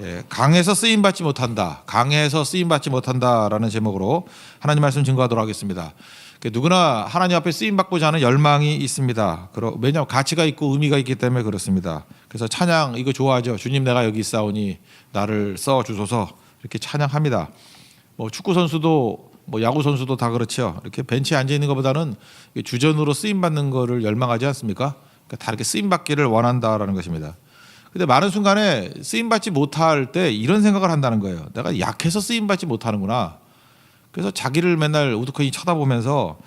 예, 강해서 쓰임 받지 못한다. 강해서 쓰임 받지 못한다라는 제목으로 하나님 말씀 증거하도록 하겠습니다. 누구나 하나님 앞에 쓰임 받고자 하는 열망이 있습니다. 왜냐하면 가치가 있고 의미가 있기 때문에 그렇습니다. 그래서 찬양 이거 좋아하죠. 주님 내가 여기 있사오니 나를 써 주소서 이렇게 찬양합니다. 뭐 축구 선수도 뭐 야구 선수도 다 그렇죠. 이렇게 벤치에 앉아 있는 것보다는 주전으로 쓰임 받는 거를 열망하지 않습니까? 그러니까 다 이렇게 쓰임 받기를 원한다라는 것입니다. 근데 많은 순간에 쓰임 받지 못할 때 이런 생각을 한다는 거예요. 내가 약해서 쓰임 받지 못하는구나. 그래서 자기를 맨날 우두커니 쳐다보면서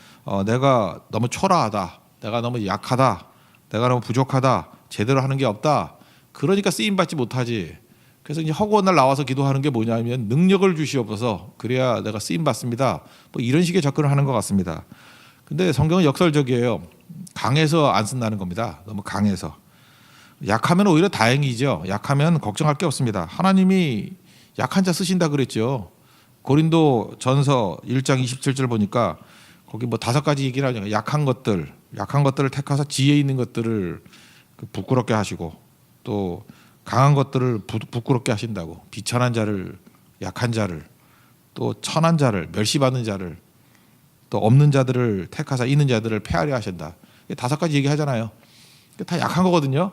내가 너무 초라하다, 내가 너무 약하다, 내가 너무 부족하다, 제대로 하는 게 없다. 그러니까 쓰임 받지 못하지. 그래서 이제 허구한 날 나와서 기도하는 게 뭐냐면 능력을 주시옵소서. 그래야 내가 쓰임 받습니다. 뭐 이런 식의 접근을 하는 것 같습니다. 근데 성경은 역설적이에요. 강해서 안 쓴다는 겁니다. 너무 강해서. 약하면 오히려 다행이죠. 약하면 걱정할 게 없습니다. 하나님이 약한 자 쓰신다 그랬죠. 고린도 전서 1장 27절 보니까 거기 뭐 5가지 얘기를 하죠. 약한 것들을 택하사 지혜 있는 것들을 부끄럽게 하시고 또 강한 것들을 부끄럽게 하신다고. 비천한 자를, 약한 자를, 또 천한 자를, 멸시받는 자를, 또 없는 자들을 택하사 있는 자들을 폐하려 하신다. 5가지 얘기하잖아요. 다 약한 거거든요.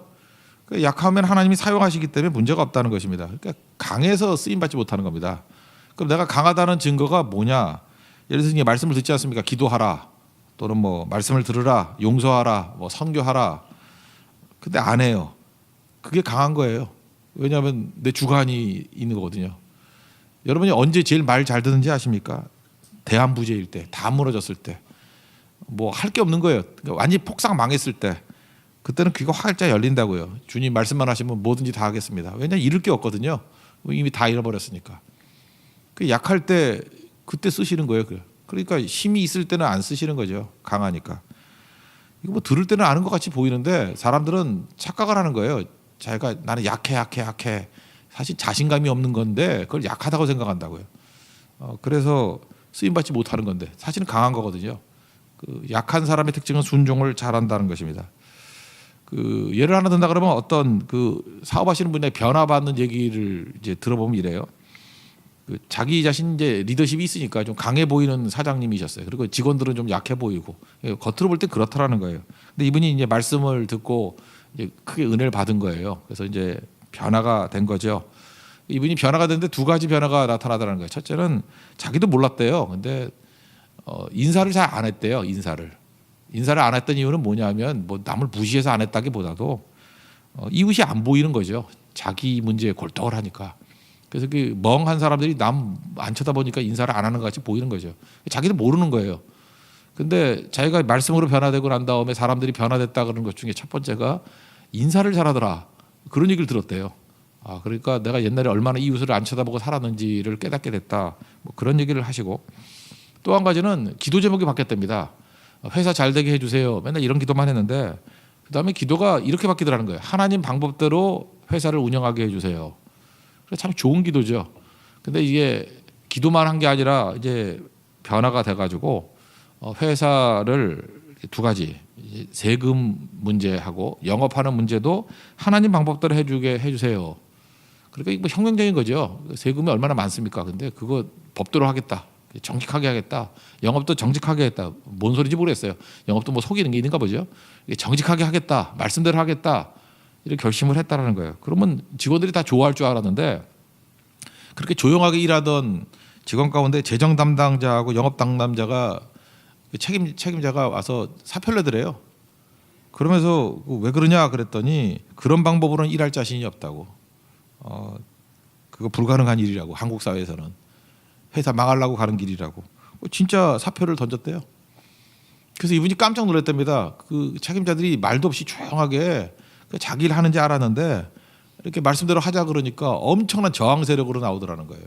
약하면 하나님이 사용하시기 때문에 문제가 없다는 것입니다. 그러니까 강해서 쓰임 받지 못하는 겁니다. 그럼 내가 강하다는 증거가 뭐냐? 예를 들어서 말씀을 듣지 않습니까? 기도하라, 또는 뭐 말씀을 들으라, 용서하라, 뭐 선교하라. 근데 안 해요. 그게 강한 거예요. 왜냐하면 내 주관이 있는 거거든요. 여러분이 언제 제일 말 잘 듣는지 아십니까? 대한부재일 때, 다 무너졌을 때, 뭐 할 게 없는 거예요. 그러니까 완전히 폭삭 망했을 때. 그때는 귀가 활짝 열린다고요. 주님 말씀만 하시면 뭐든지 다 하겠습니다. 왜냐하면 잃을 게 없거든요. 이미 다 잃어버렸으니까. 그 약할 때 그때 쓰시는 거예요. 그러니까 힘이 있을 때는 안 쓰시는 거죠. 강하니까. 이거 뭐 들을 때는 아는 것 같이 보이는데 사람들은 착각을 하는 거예요. 자기가 나는 약해. 사실 자신감이 없는 건데 그걸 약하다고 생각한다고요. 그래서 쓰임 받지 못하는 건데 사실은 강한 거거든요. 그 약한 사람의 특징은 순종을 잘한다는 것입니다. 그 예를 하나 든다 그러면 어떤 그 사업하시는 분의 변화받는 얘기를 이제 들어보면 이래요. 그 자기 자신 이제 리더십이 있으니까 좀 강해 보이는 사장님이셨어요. 그리고 직원들은 좀 약해 보이고 겉으로 볼 때 그렇다라는 거예요. 근데 이분이 이제 말씀을 듣고 이제 크게 은혜를 받은 거예요. 그래서 이제 변화가 된 거죠. 이분이 변화가 됐는데 2가지 변화가 나타나더라는 거예요. 첫째는 자기도 몰랐대요. 근데 인사를 잘 안 했대요. 인사를 안 했던 이유는 뭐냐면 뭐 남을 무시해서 안 했다기보다도 이웃이 안 보이는 거죠. 자기 문제에 골똘 하니까. 그래서 그 멍한 사람들이 남 안 쳐다보니까 인사를 안 하는 것 같이 보이는 거죠. 자기도 모르는 거예요. 근데 자기가 말씀으로 변화되고 난 다음에 사람들이 변화됐다 그러는 것 중에 첫 번째가 인사를 잘하더라. 그런 얘기를 들었대요. 그러니까 내가 옛날에 얼마나 이웃을 안 쳐다보고 살았는지를 깨닫게 됐다. 뭐 그런 얘기를 하시고 또 한 가지는 기도 제목이 바뀌었답니다. 회사 잘 되게 해주세요. 맨날 이런 기도만 했는데 그다음에 기도가 이렇게 바뀌더라는 거예요. 하나님 방법대로 회사를 운영하게 해주세요. 참 좋은 기도죠. 근데 이게 기도만 한 게 아니라 이제 변화가 돼가지고 회사를 2가지 세금 문제하고 영업하는 문제도 하나님 방법대로 해주세요. 그러니까 이거 뭐 혁명적인 거죠. 세금이 얼마나 많습니까? 근데 그거 법대로 하겠다. 정직하게 하겠다. 영업도 정직하게 하겠다. 뭔 소리인지 모르겠어요. 영업도 뭐 속이는 게 있는가 보죠. 정직하게 하겠다. 말씀대로 하겠다. 이렇게 결심을 했다라는 거예요. 그러면 직원들이 다 좋아할 줄 알았는데 그렇게 조용하게 일하던 직원 가운데 재정 담당자하고 영업 담당자가 책임자가 와서 사표를 내더래요. 그러면서 왜 그러냐 그랬더니 그런 방법으로는 일할 자신이 없다고. 그거 불가능한 일이라고. 한국 사회에서는 회사 망하려고 가는 길이라고. 진짜 사표를 던졌대요. 그래서 이분이 깜짝 놀랐답니다. 그 책임자들이 말도 없이 조용하게 자기 일 하는지 알았는데 이렇게 말씀대로 하자 그러니까 엄청난 저항 세력으로 나오더라는 거예요.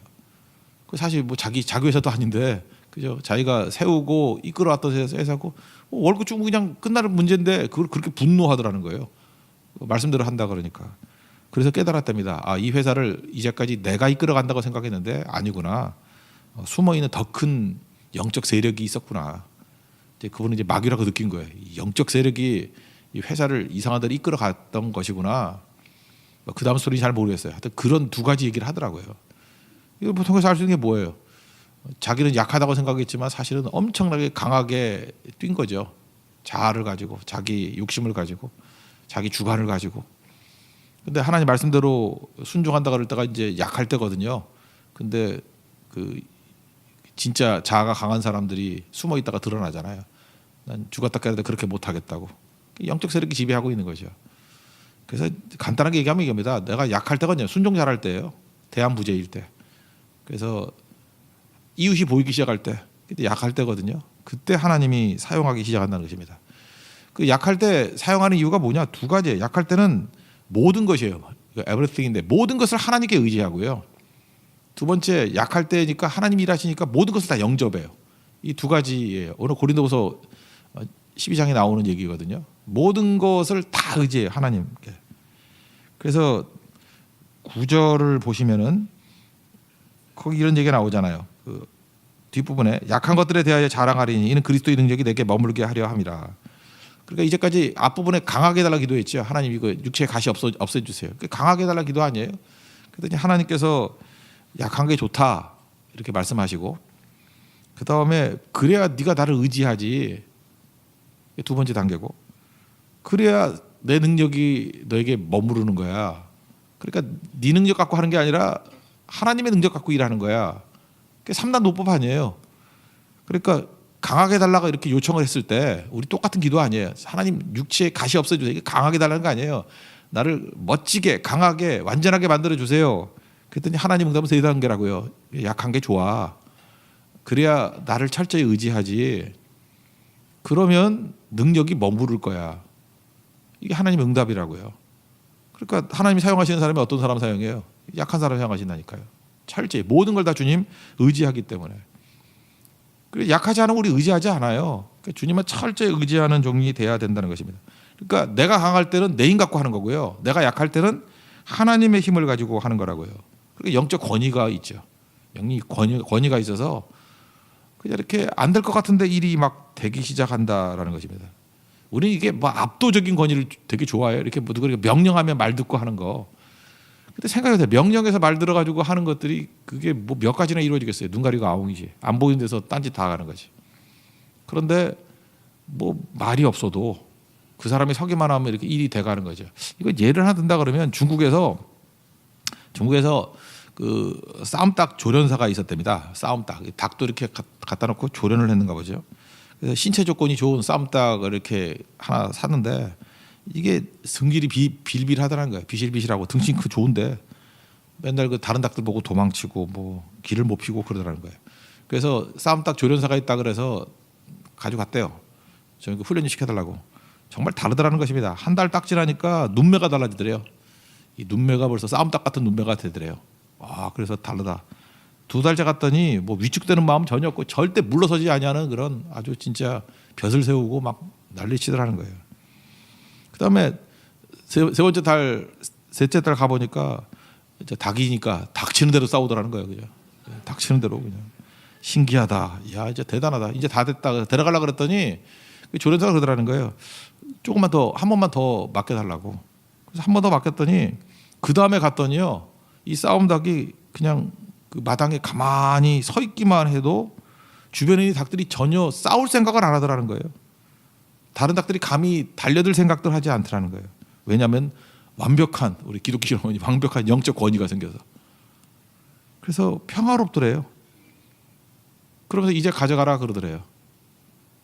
사실 뭐 자기 회사도 아닌데 그죠? 자기가 세우고 이끌어왔던 회사고 월급 주고 그냥 끝나는 문제인데 그걸 그렇게 분노하더라는 거예요. 말씀대로 한다 그러니까. 그래서 깨달았답니다. 이 회사를 이제까지 내가 이끌어간다고 생각했는데 아니구나. 숨어있는 더 큰 영적 세력이 있었구나. 이제 그분은 이제 마귀라고 느낀 거예요. 영적 세력이 이 회사를 이상한 데로 이끌어갔던 것이구나. 그 다음 스토리 잘 모르겠어요. 하여튼 그런 두 가지 얘기를 하더라고요. 이거 보통에서 알 수 있는 게 뭐예요? 자기는 약하다고 생각했지만 사실은 엄청나게 강하게 뛴 거죠. 자아를 가지고, 자기 욕심을 가지고, 자기 주관을 가지고. 근데 하나님 말씀대로 순종한다 그럴 때가 이제 약할 때거든요. 근데 그 진짜 자아가 강한 사람들이 숨어 있다가 드러나잖아요. 난 죽었다 깨어나도 그렇게 못 하겠다고. 영적 세력이 지배하고 있는 거죠. 그래서 간단하게 얘기하면 이겁니다. 내가 약할 때거든요. 순종 잘할 때예요. 대한부재일 때. 그래서 이웃이 보이기 시작할 때, 그때 약할 때거든요. 그때 하나님이 사용하기 시작한다는 것입니다. 그 약할 때 사용하는 이유가 뭐냐? 두 가지예요. 약할 때는 모든 것이에요. everything인데 모든 것을 하나님께 의지하고요. 두 번째, 약할 때니까 하나님이 일하시니까 모든 것을 다 영접해요. 이 두 가지예요. 오늘 고린도후서 12장에 나오는 얘기거든요. 모든 것을 다 의지해요, 하나님께. 그래서 9절을 보시면은 거기 이런 얘기가 나오잖아요. 그 뒷부분에 약한 것들에 대하여 자랑하리니 이는 그리스도의 능력이 내게 머물게 하려 함이라. 그러니까 이제까지 앞부분에 강하게 해달라 기도했죠. 하나님 이거 육체의 가시 없애주세요. 강하게 해달라 기도 아니에요. 그랬더니 하나님께서 약한 게 좋다 이렇게 말씀하시고, 그 다음에 그래야 네가 나를 의지하지. 두 번째 단계고, 그래야 내 능력이 너에게 머무르는 거야. 그러니까 네 능력 갖고 하는 게 아니라 하나님의 능력 갖고 일하는 거야. 그게 3단 노법 아니에요. 그러니까 강하게 달라고 이렇게 요청을 했을 때 우리 똑같은 기도 아니에요. 하나님 육체의 가시 없애주세요. 이게 강하게 달라는 거 아니에요. 나를 멋지게 강하게 완전하게 만들어주세요. 그랬더니 하나님 응답은 세 단계라고요. 약한 게 좋아. 그래야 나를 철저히 의지하지. 그러면 능력이 머무를 거야. 이게 하나님 응답이라고요. 그러니까 하나님이 사용하시는 사람이 어떤 사람 사용해요? 약한 사람 사용하신다니까요. 철저히 모든 걸 다 주님 의지하기 때문에. 그래서 약하지 않으면 우리 의지하지 않아요. 그러니까 주님은 철저히 의지하는 종이 돼야 된다는 것입니다. 그러니까 내가 강할 때는 내 힘 갖고 하는 거고요. 내가 약할 때는 하나님의 힘을 가지고 하는 거라고요. 그러니까 영적 권위가 있죠. 영이 권위가 있어서 그냥 이렇게 안 될 것 같은데 일이 막 되기 시작한다라는 것입니다. 우리는 이게 뭐 압도적인 권위를 되게 좋아해요. 이렇게 뭐 누가 명령하면 말 듣고 하는 거. 근데 생각해보세요. 명령해서 말 들어가지고 하는 것들이 그게 뭐 몇 가지나 이루어지겠어요. 눈 가리고 아웅이지. 안 보이는 데서 딴짓 다 하는 거지. 그런데 뭐 말이 없어도 그 사람이 서기만 하면 이렇게 일이 돼가는 거죠. 이거 예를 하나 든다 그러면 중국에서 그 싸움닭 조련사가 있었답니다. 싸움닭. 닭도 이렇게 갖다 놓고 조련을 했는가 보죠. 그래서 신체 조건이 좋은 싸움닭을 이렇게 하나 샀는데 이게 성질이 빌빌하다는 거예요. 비실비실하고 등신 크 좋은데 맨날 그 다른 닭들 보고 도망치고 뭐 길을 못 피고 그러더라는 거예요. 그래서 싸움닭 조련사가 있다 그래서 가져갔대요. 저희 그 훈련 시켜달라고. 정말 다르더라는 것입니다. 한 달 딱 지나니까 눈매가 달라지더래요. 이 눈매가 벌써 싸움닭 같은 눈매가 되더래요. 아, 그래서 다르다. 2달째 갔더니 뭐 위축되는 마음 전혀 없고 절대 물러서지 아니하는 그런 아주 진짜 벼슬 세우고 막 난리치더라는 거예요. 그다음에 세 번째 달, 셋째 달 가보니까 이제 닭이니까 닥치는 대로 싸우더라는 거예요. 그냥 닥치는 대로 그냥 신기하다. 야, 이제 대단하다. 이제 다 됐다. 데려가려고 그랬더니 조련사가 그러더라는 거예요. 조금만 더, 한 번만 더 맡겨달라고. 그래서 한 번 더 맡겼더니 그 다음에 갔더니요, 이 싸움 닭이 그냥 그 마당에 가만히 서 있기만 해도 주변에 있는 닭들이 전혀 싸울 생각을 안 하더라는 거예요. 다른 닭들이 감히 달려들 생각들 하지 않더라는 거예요. 왜냐하면 완벽한, 우리 기독교는 완벽한 영적 권위가 생겨서. 그래서 평화롭더래요. 그러면서 이제 가져가라 그러더래요.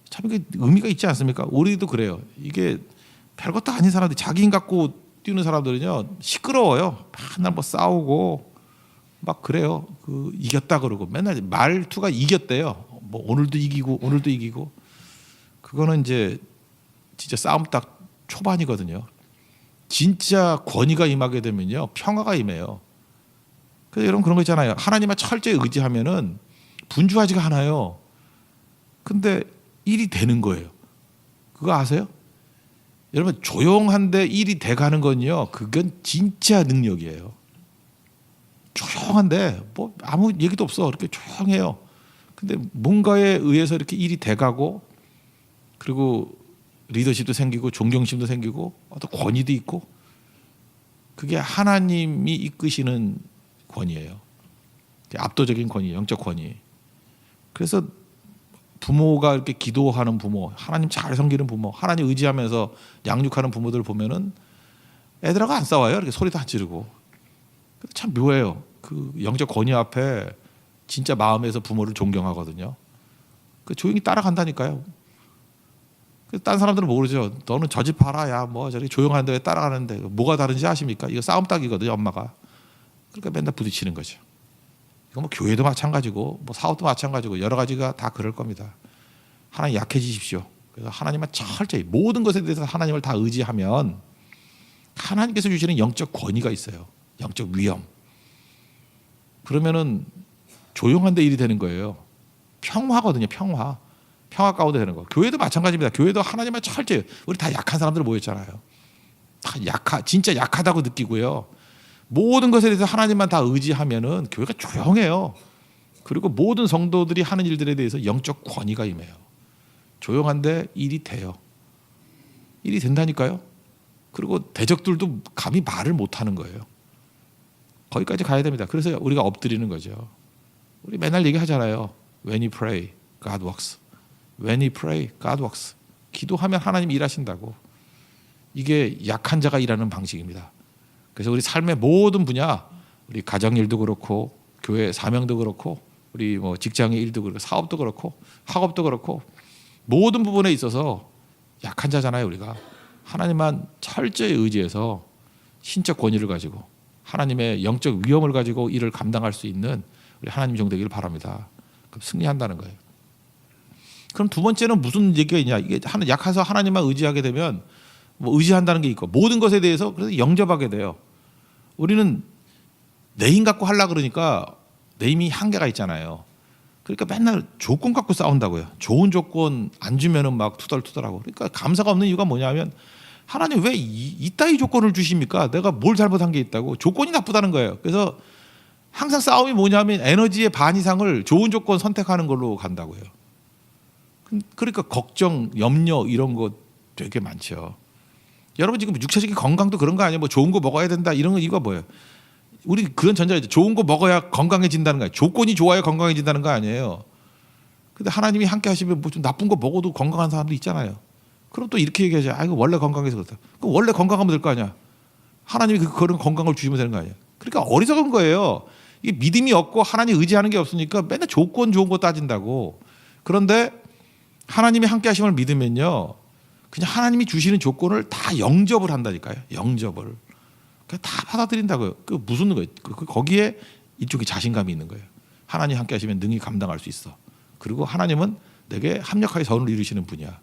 참 이게 의미가 있지 않습니까? 우리도 그래요. 이게 별것도 아닌 사람들, 자기 힘 갖고 뛰는 사람들은요 시끄러워요. 맨날 뭐 싸우고 막 그래요. 그 이겼다 그러고 맨날 말투가 이겼대요. 뭐 오늘도 이기고. 그거는 이제 진짜 싸움 딱 초반이거든요. 진짜 권위가 임하게 되면요 평화가 임해요. 그래서 여러분 그런 거 있잖아요. 하나님만 철저히 의지하면은 분주하지가 않아요. 근데 일이 되는 거예요. 그거 아세요? 여러분 조용한데 일이 돼가는 건요 그건 진짜 능력이에요. 조용한데 뭐 아무 얘기도 없어. 이렇게 조용해요. 근데 뭔가에 의해서 이렇게 일이 돼가고, 그리고 리더십도 생기고 존경심도 생기고 어떤 권위도 있고, 그게 하나님이 이끄시는 권위예요. 압도적인 권위, 영적 권위. 그래서 부모가 이렇게 기도하는 부모, 하나님 잘 섬기는 부모, 하나님 의지하면서 양육하는 부모들 보면은 애들하고 안 싸워요. 이렇게 소리도 안 지르고. 참 묘해요. 그 영적 권위 앞에 진짜 마음에서 부모를 존경하거든요. 그 조용히 따라간다니까요. 딴 사람들은 모르죠. 너는 저 집 봐라, 야, 뭐 저리 조용한데 왜 따라가는데 뭐가 다른지 아십니까? 이거 싸움 딱이거든요, 엄마가. 그러니까 맨날 부딪히는 거죠. 이거 뭐 교회도 마찬가지고, 뭐 사업도 마찬가지고 여러 가지가 다 그럴 겁니다. 하나님 약해지십시오. 그래서 하나님만 철저히 모든 것에 대해서 하나님을 다 의지하면 하나님께서 주시는 영적 권위가 있어요. 영적 위엄. 그러면은 조용한데 일이 되는 거예요. 평화거든요, 평화. 평화 가운데 되는 거. 교회도 마찬가지입니다. 교회도 하나님만 철저히, 우리 다 약한 사람들 모였잖아요. 다 진짜 약하다고 느끼고요. 모든 것에 대해서 하나님만 다 의지하면은 교회가 조용해요. 그리고 모든 성도들이 하는 일들에 대해서 영적 권위가 임해요. 조용한데 일이 돼요. 일이 된다니까요. 그리고 대적들도 감히 말을 못 하는 거예요. 거기까지 가야 됩니다. 그래서 우리가 엎드리는 거죠. 우리 맨날 얘기하잖아요. When you pray, God works. When you pray, God works. 기도하면 하나님 일하신다고. 이게 약한 자가 일하는 방식입니다. 그래서 우리 삶의 모든 분야, 우리 가정 일도 그렇고, 교회 사명도 그렇고, 우리 뭐 직장의 일도 그렇고, 사업도 그렇고, 학업도 그렇고, 모든 부분에 있어서 약한 자잖아요, 우리가. 하나님만 철저히 의지해서 신적 권위를 가지고 하나님의 영적 위엄을 가지고 일을 감당할 수 있는 우리 하나님 종 되기를 바랍니다. 그럼 승리한다는 거예요. 그럼 두 번째는 무슨 얘기가 있냐? 이게 약해서 하나님만 의지하게 되면 뭐 의지한다는 게 있고 모든 것에 대해서 그래서 영접하게 돼요. 우리는 내 힘 갖고 하려 그러니까 내 힘이 한계가 있잖아요. 그러니까 맨날 조건 갖고 싸운다고요. 좋은 조건 안 주면은 막 투덜투덜하고. 그러니까 감사가 없는 이유가 뭐냐면 하나님 왜 이따위 조건을 주십니까? 내가 뭘 잘못한 게 있다고? 조건이 나쁘다는 거예요. 그래서 항상 싸움이 뭐냐면 에너지의 반 이상을 좋은 조건 선택하는 걸로 간다고요. 그러니까 걱정, 염려 이런 거 되게 많죠. 여러분 지금 육체적인 건강도 그런 거 아니에요? 뭐 좋은 거 먹어야 된다 이런 거 이거 뭐예요? 우리 그런 전제가 있죠. 좋은 거 먹어야 건강해진다는 거예요. 조건이 좋아야 건강해진다는 거 아니에요. 근데 하나님이 함께 하시면 뭐 좀 나쁜 거 먹어도 건강한 사람도 있잖아요. 그럼 또 이렇게 얘기하죠. 아, 이거 원래 건강해서 그렇다. 그럼 원래 건강하면 될 거 아니야. 하나님이 그런 건강을 주시면 되는 거 아니야. 그러니까 어리석은 거예요. 이게 믿음이 없고 하나님 의지하는 게 없으니까 맨날 조건 좋은 거 따진다고. 그런데 하나님이 함께 하심을 믿으면요. 그냥 하나님이 주시는 조건을 다 영접을 한다니까요. 영접을. 그냥 다 받아들인다고요. 그 무슨 거예요? 거기에 이쪽에 자신감이 있는 거예요. 하나님 함께 하시면 능히 감당할 수 있어. 그리고 하나님은 내게 합력하게 선을 이루시는 분이야.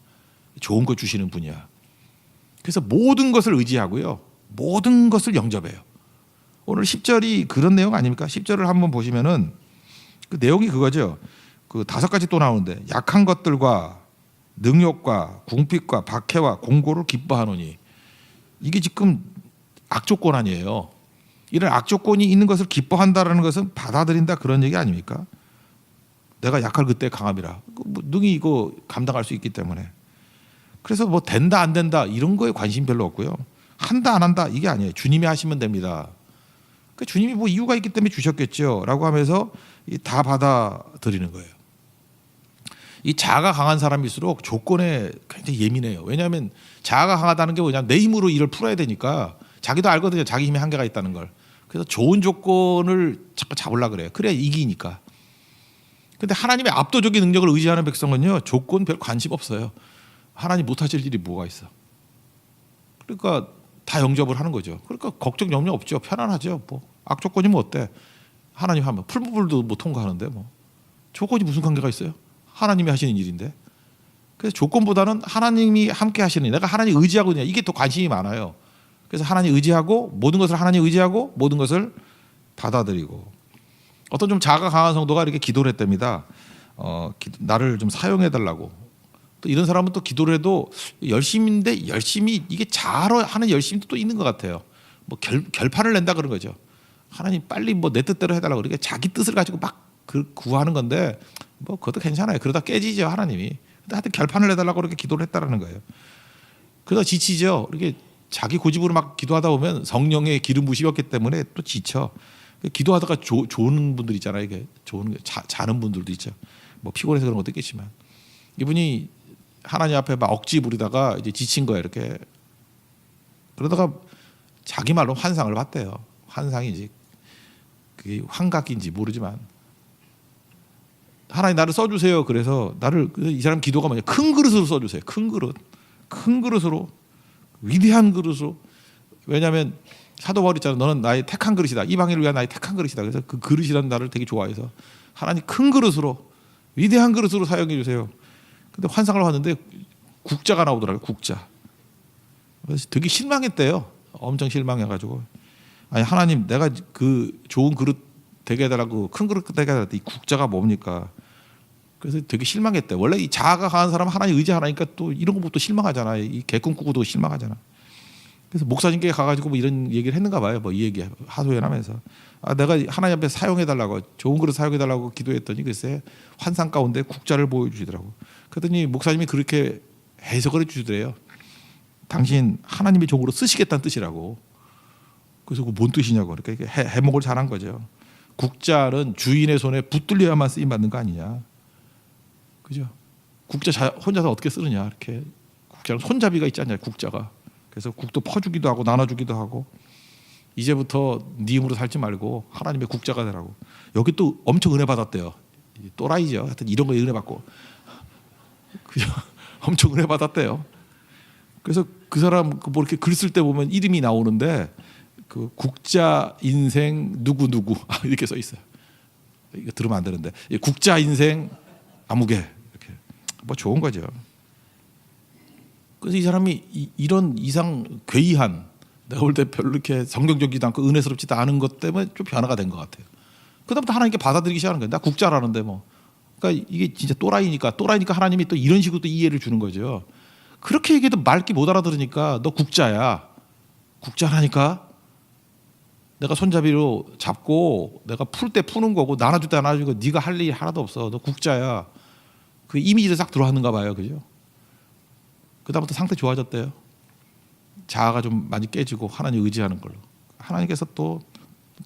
좋은 거 주시는 분이야. 그래서 모든 것을 의지하고요. 모든 것을 영접해요. 오늘 10절이 그런 내용 아닙니까? 10절을 한번 보시면은 그 내용이 그거죠. 그 5가지 또 나오는데 약한 것들과 능욕과 궁핍과 박해와 공고를 기뻐하노니 이게 지금 악조건 아니에요. 이런 악조건이 있는 것을 기뻐한다라는 것은 받아들인다 그런 얘기 아닙니까? 내가 약할 그때 강함이라 능히 이거 감당할 수 있기 때문에. 그래서 뭐 된다 안 된다 이런 거에 관심 별로 없고요. 한다 안 한다 이게 아니에요. 주님이 하시면 됩니다. 그러니까 주님이 뭐 이유가 있기 때문에 주셨겠죠 라고 하면서 다 받아들이는 거예요. 이 자아가 강한 사람일수록 조건에 굉장히 예민해요. 왜냐하면 자아가 강하다는 게 뭐냐면 내 힘으로 일을 풀어야 되니까 자기도 알거든요. 자기 힘에 한계가 있다는 걸. 그래서 좋은 조건을 자꾸 잡으려고 그래요. 그래야 이기니까. 근데 하나님의 압도적인 능력을 의지하는 백성은요. 조건 별 관심 없어요. 하나님 못하실 일이 뭐가 있어. 그러니까 다 영접을 하는 거죠. 그러니까 걱정 염려 없죠. 편안하죠. 뭐 악조건이면 어때. 하나님 하면 풀무불도 뭐 통과하는데 뭐 조건이 무슨 관계가 있어요. 하나님이 하시는 일인데. 그래서 조건보다는 하나님이 함께 하시는 일, 내가 하나님 의지하고 있냐 이게 더 관심이 많아요. 그래서 하나님 의지하고 모든 것을 하나님 의지하고 모든 것을 받아들이고. 어떤 좀 자아가 강한 성도가 이렇게 기도를 했답니다. 나를 좀 사용해 달라고. 또 이런 사람은 또 기도를 해도 열심인데 열심히 이게 자아로 하는 열심도 또 있는 것 같아요. 뭐 결판을 낸다 그런 거죠. 하나님 빨리 뭐 내 뜻대로 해달라고 그렇게 자기 뜻을 가지고 막 구하는 건데 뭐 그것도 괜찮아요. 그러다 깨지죠 하나님이. 근데 하여튼 결판을 내달라고 그렇게 기도를 했다라는 거예요. 그러다 지치죠. 이렇게 자기 고집으로 막 기도하다 보면 성령의 기름 부으셨기 때문에 또 지쳐. 기도하다가 좋은 분들 있잖아요. 이게 좋은 자는 분들도 있죠. 뭐 피곤해서 그런 것도 있겠지만 이분이 하나님 앞에 막 억지 부리다가 이제 지친 거예요. 이렇게 그러다가 자기 말로 환상을 봤대요. 환상인지 그게 환각인지 모르지만 하나님 나를 써주세요. 그래서 나를 이 사람 기도가 뭐냐 큰 그릇으로 써주세요. 큰 그릇으로 위대한 그릇으로. 왜냐하면 사도 바울이 있잖아. 너는 나의 택한 그릇이다. 이방인을 위한 나의 택한 그릇이다. 그래서 그 그릇이라는 나를 되게 좋아해서 하나님 큰 그릇으로 위대한 그릇으로 사용해 주세요. 근데 환상을 봤는데 국자가 나오더라고요. 국자. 그래서 되게 실망했대요. 엄청 실망해가지고 아니 하나님 내가 그 좋은 그릇 되게 해달라고 큰 그릇 되게 해달라고 이 국자가 뭡니까? 그래서 되게 실망했대. 원래 이 자아가 강한 사람은 하나님 의지하니까 또 이런 거부터 실망하잖아. 이 개꿈 꾸고도 실망하잖아. 그래서 목사님께 가가지고 뭐 이런 얘기를 했는가 봐요. 뭐 이 얘기 하소연하면서 내가 하나님 앞에 사용해달라고 좋은 그릇 사용해달라고 기도했더니 글쎄 환상 가운데 국자를 보여주시더라고. 그랬더니 목사님이 그렇게 해석을 해주시더래요. 당신 하나님의 종으로 쓰시겠다는 뜻이라고. 그래서 그 뭔 뜻이냐고. 그러니까 해목을 잘한 거죠. 국자는 주인의 손에 붙들려야만 쓰임 받는 거 아니냐. 그죠? 국자 혼자서 어떻게 쓰느냐. 이렇게 국자는 손잡이가 있지 않냐. 국자가. 그래서 국도 퍼주기도 하고 나눠주기도 하고 이제부터 네 힘으로 살지 말고 하나님의 국자가 되라고. 여기 또 엄청 은혜 받았대요. 또라이죠. 하여튼 이런 거에 은혜 받고 그죠? 엄청 은혜 받았대요. 그래서 그 사람 뭐 이렇게 글 쓸 때 보면 이름이 나오는데 그 국자 인생 누구 이렇게 써 있어요. 이거 들으면 안 되는데 국자 인생 아무개 이렇게 뭐 좋은 거죠. 그래서 이 사람이 이런 이상 괴이한 내가 볼 때 별로 이렇게 성경적이지도 않고 은혜스럽지도 않은 것 때문에 좀 변화가 된 것 같아요. 그다음부터 하나님께 받아들이기 시작하는 거예요. 나 국자라는데 뭐. 그러니까 이게 진짜 또라이니까 하나님이 또 이런 식으로 또 이해를 주는 거죠. 그렇게 얘기해도 말기 못 알아들으니까 너 국자야. 국자라니까. 내가 손잡이로 잡고 내가 풀 때 푸는 거고 나눠줄 때 나눠주고 네가 할 일이 하나도 없어. 너 국자야. 그 이미지를 싹 들어왔는가 봐요. 그죠? 그다음부터 상태 좋아졌대요. 자아가 좀 많이 깨지고 하나님 의지하는 걸로. 하나님께서 또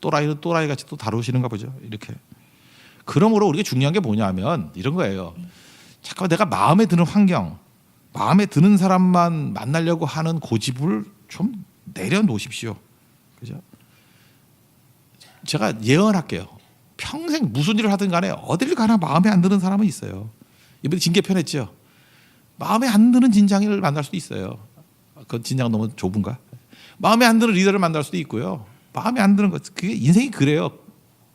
또라이는 또라이 같이 또 다루시는가 보죠. 이렇게. 그러므로 우리가 중요한 게 뭐냐면 이런 거예요. 잠깐 내가 마음에 드는 환경, 마음에 드는 사람만 만나려고 하는 고집을 좀 내려놓으십시오. 그죠? 제가 예언할게요. 평생 무슨 일을 하든 간에 어딜 가나 마음에 안 드는 사람은 있어요. 이번에 징계 편했죠. 마음에 안 드는 진장을 만날 수도 있어요. 그 진장 너무 좁은가? 마음에 안 드는 리더를 만날 수도 있고요. 마음에 안 드는 것, 그게 인생이 그래요.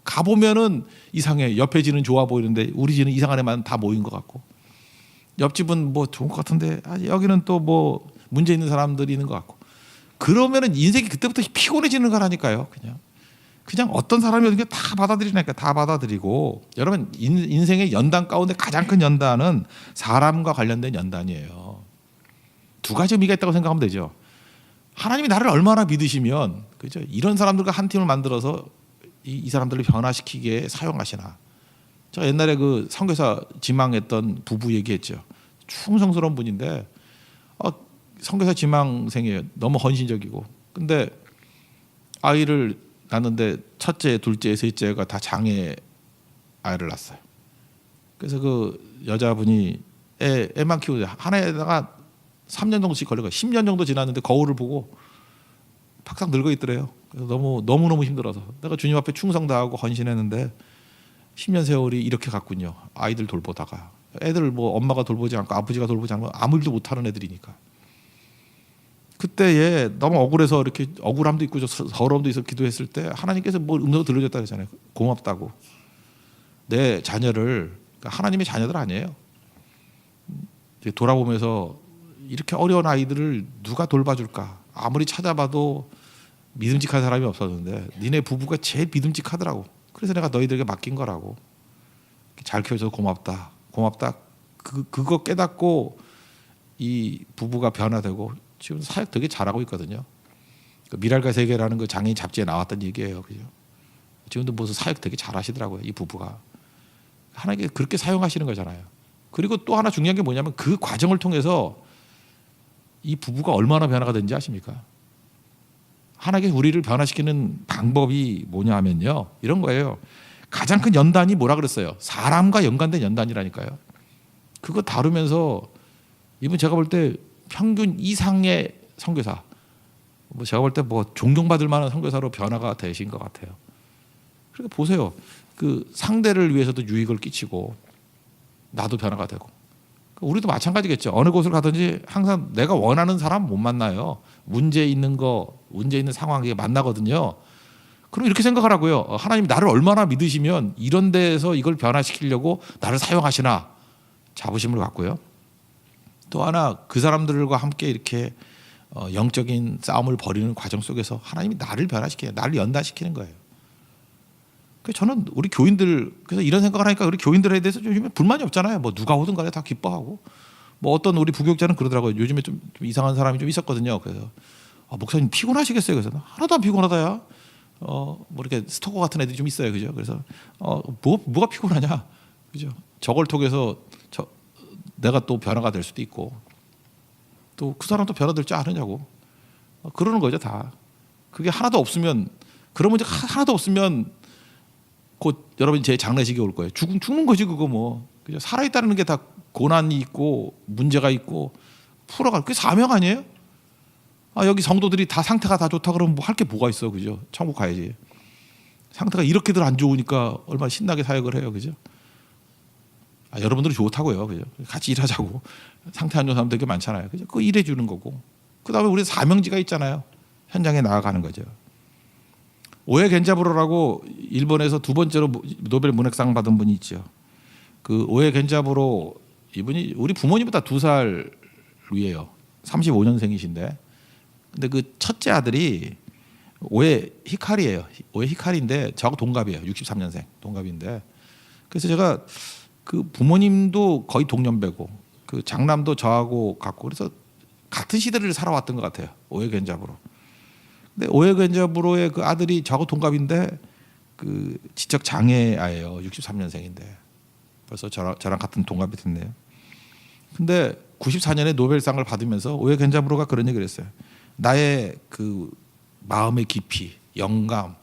가보면은 이상해. 옆에 집은 좋아 보이는데 우리 집은 이상한 애만 다 모인 것 같고, 옆집은 뭐 좋은 것 같은데 여기는 또 뭐 문제 있는 사람들이 있는 것 같고. 그러면은 인생이 그때부터 피곤해지는 거라니까요. 그냥 어떤 사람이 어떻게 다 받아들이니까 다 받아들이고. 여러분 인생의 연단 가운데 가장 큰 연단은 사람과 관련된 연단이에요. 두 가지 의미가 있다고 생각하면 되죠. 하나님이 나를 얼마나 믿으시면 그죠? 이런 사람들과 한 팀을 만들어서 이 사람들을 변화시키기에 사용하시나. 제가 옛날에 그 선교사 지망했던 부부 얘기했죠. 충성스러운 분인데 선교사 지망생이에요. 너무 헌신적이고. 근데 아이를 낳는데 첫째, 둘째, 셋째가 다 장애 아이를 낳았어요. 그래서 그 여자분이 애만 키우자. 하나에다가 3년 정도씩 걸려가. 10년 정도 지났는데 거울을 보고 팍팍 늙어 있더래요. 그래서 너무 힘들어서 내가 주님 앞에 충성 다하고 헌신했는데 10년 세월이 이렇게 갔군요. 아이들 돌보다가. 애들 뭐 엄마가 돌보지 않고 아버지가 돌보지 않고 아무 일도 못하는 애들이니까. 그때 얘 너무 억울해서 이렇게 억울함도 있고 서러움도 있어 기도했을 때 하나님께서 뭐 음성 들려줬다 그러잖아요. 고맙다고. 내 자녀를, 그러니까 하나님의 자녀들 아니에요. 돌아보면서 이렇게 어려운 아이들을 누가 돌봐줄까? 아무리 찾아봐도 믿음직한 사람이 없었는데 니네 부부가 제일 믿음직하더라고. 그래서 내가 너희들에게 맡긴 거라고. 잘 키워줘서 고맙다. 그거 깨닫고 이 부부가 변화되고 지금 사역 되게 잘하고 있거든요. 미랄과 세계라는 그 장애인 잡지에 나왔던 얘기예요. 그죠? 지금도 무슨 사역 되게 잘하시더라고요. 이 부부가. 하나님께 그렇게 사용하시는 거잖아요. 그리고 또 하나 중요한 게 뭐냐면 그 과정을 통해서 이 부부가 얼마나 변화가 된지 아십니까? 하나님께서 우리를 변화시키는 방법이 뭐냐 하면요, 이런 거예요. 가장 큰 연단이 뭐라 그랬어요? 사람과 연관된 연단이라니까요. 그거 다루면서 이분 제가 볼 때 평균 이상의 선교사, 뭐 제가 볼 때 뭐 존경받을 만한 선교사로 변화가 되신 것 같아요. 그러니까 보세요. 그 상대를 위해서도 유익을 끼치고 나도 변화가 되고. 우리도 마찬가지겠죠. 어느 곳을 가든지 항상 내가 원하는 사람 못 만나요. 문제 있는 상황에 만나거든요. 그럼 이렇게 생각하라고요. 하나님 나를 얼마나 믿으시면 이런 데에서 이걸 변화시키려고 나를 사용하시나 자부심을 갖고요. 또 하나 그 사람들과 함께 이렇게 영적인 싸움을 벌이는 과정 속에서 하나님이 나를 변화시키는, 나를 연단시키는 거예요. 그래서 저는 우리 교인들, 그래서 이런 생각을 하니까 우리 교인들에 대해서 요즘에 불만이 없잖아요. 뭐 누가 오든 간에 다 기뻐하고. 뭐 어떤 우리 부교육자는 그러더라고요. 요즘에 좀 이상한 사람이 좀 있었거든요. 그래서 목사님 피곤하시겠어요? 그래서 하나도 안 피곤하다야. 뭐 이렇게 스토커 같은 애들이 좀 있어요. 그죠? 그래서 뭐가 피곤하냐? 그죠? 저걸 통해서 내가 또 변화가 될 수도 있고 또 그 사람도 변화될 줄 아느냐고 그러는 거죠. 다 그게 하나도 없으면, 그런 문제가 하나도 없으면 곧 여러분 제 장례식이 올 거예요. 죽는 거지 그거 뭐. 그죠? 살아있다는 게 다 고난이 있고 문제가 있고 풀어갈, 그게 사명 아니에요? 여기 성도들이 다 상태가 다 좋다 그러면 뭐 할 게 뭐가 있어. 그죠? 천국 가야지. 상태가 이렇게들 안 좋으니까 얼마나 신나게 사역을 해요. 그죠? 여러분들이 좋다고요. 그죠? 같이 일하자고. 상태 안 좋은 사람 되게 많잖아요. 그죠? 그거 일해 주는 거고. 그다음에 우리 사명지가 있잖아요. 현장에 나아가는 거죠. 오에 겐자부로라고 일본에서 두 번째로 노벨 문학상 받은 분이 있죠. 그 오에 겐자부로 이분이 우리 부모님보다 2살 위에요. 35년생이신데. 근데 그 첫째 아들이 오에 히카리예요. 오에 히카리인데 저하고 동갑이에요. 63년생 동갑인데. 그래서 제가 그 부모님도 거의 동년배고 그 장남도 저하고 같고 그래서 같은 시대를 살아왔던 것 같아요. 오에 겐자부로. 근데 오에 겐자부로의 그 아들이 저하고 동갑인데 그 지적 장애아예요. 63년생인데 벌써 저랑 같은 동갑이 됐네요. 근데 94년에 노벨상을 받으면서 오에 겐자부로가 그런 얘기를 했어요. 나의 그 마음의 깊이, 영감,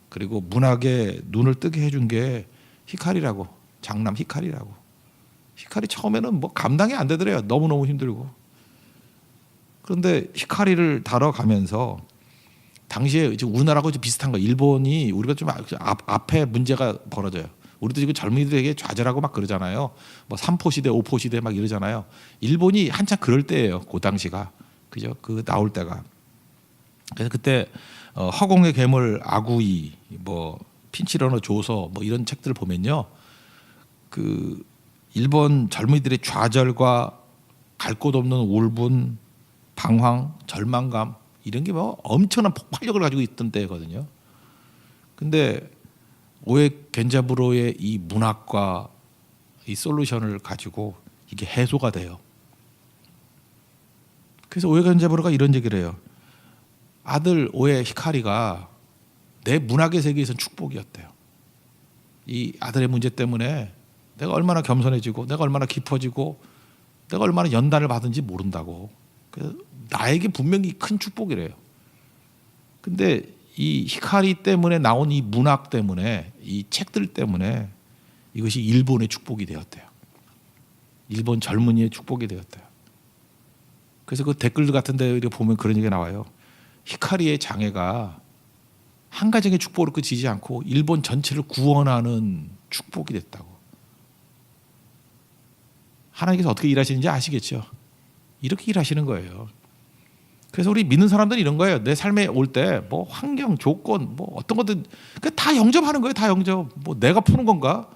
그리고 문학에 눈을 뜨게 해준 게 히카리라고, 장남 히카리라고. 히카리 처음에는 뭐 감당이 안 되더래요. 너무너무 힘들고. 그런데 히카리를 다뤄가면서 당시에 지금 우리나라하고 좀 비슷한 거, 일본이 우리가 좀 앞에 문제가 벌어져요. 우리도 지금 젊은이들에게 좌절하고 막 그러잖아요. 뭐 3포 시대, 5포 시대 막 이러잖아요. 일본이 한참 그럴 때예요. 그 당시가. 그죠? 그 나올 때가. 그래서 그때 허공의 괴물 아구이, 뭐 핀치러너 조서 뭐 이런 책들을 보면요. 그 일본 젊은이들의 좌절과 갈 곳 없는 울분, 방황, 절망감 이런 게 뭐 엄청난 폭발력을 가지고 있던 때거든요. 근데 오에 겐자부로의 이 문학과 이 솔루션을 가지고 이게 해소가 돼요. 그래서 오에 겐자부로가 이런 얘기를 해요. 아들 오에 히카리가 내 문학의 세계에선 축복이었대요. 이 아들의 문제 때문에 내가 얼마나 겸손해지고 내가 얼마나 깊어지고 내가 얼마나 연단을 받은지 모른다고. 그래서 나에게 분명히 큰 축복이래요. 근데 이 히카리 때문에 나온 이 문학 때문에 이 책들 때문에 이것이 일본의 축복이 되었대요. 일본 젊은이의 축복이 되었대요. 그래서 그 댓글들 같은 데 보면 그런 얘기가 나와요. 히카리의 장애가 한 가정의 축복으로 그치지 않고 일본 전체를 구원하는 축복이 됐다고. 하나님께서 어떻게 일하시는지 아시겠죠? 이렇게 일하시는 거예요. 그래서 우리 믿는 사람들은 이런 거예요. 내 삶에 올 때 뭐 환경, 조건, 뭐 어떤 것든 다 영접하는 거예요. 다 영접. 뭐 내가 푸는 건가?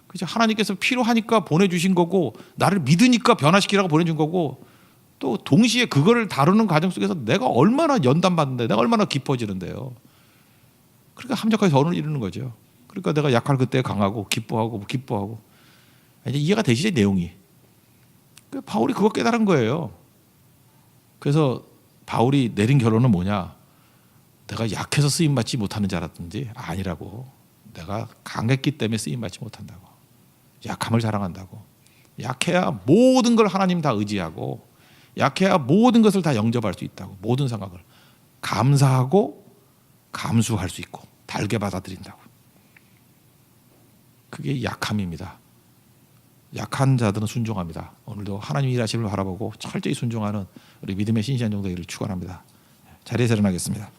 그죠? 하나님께서 필요하니까 보내주신 거고 나를 믿으니까 변화시키라고 보내준 거고 또 동시에 그거를 다루는 과정 속에서 내가 얼마나 연단받는데 내가 얼마나 깊어지는데요. 그러니까 함정까지 선을 이루는 거죠. 그러니까 내가 약할 그때 강하고 기뻐하고 이제 이해가 되시죠 내용이. 바울이 그거 깨달은 거예요. 그래서 바울이 내린 결론은 뭐냐? 내가 약해서 쓰임받지 못하는 줄 알았든지 아니라고. 내가 강했기 때문에 쓰임받지 못한다고. 약함을 자랑한다고. 약해야 모든 걸 하나님 다 의지하고 약해야 모든 것을 다 영접할 수 있다고. 모든 상황을. 감사하고 감수할 수 있고 달게 받아들인다고. 그게 약함입니다. 약한 자들은 순종합니다. 오늘도 하나님 일하심을 바라보고 철저히 순종하는 우리 믿음의 신실한 종들을 축원합니다. 자리에서 일어나겠습니다.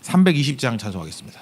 320장 찬송하겠습니다.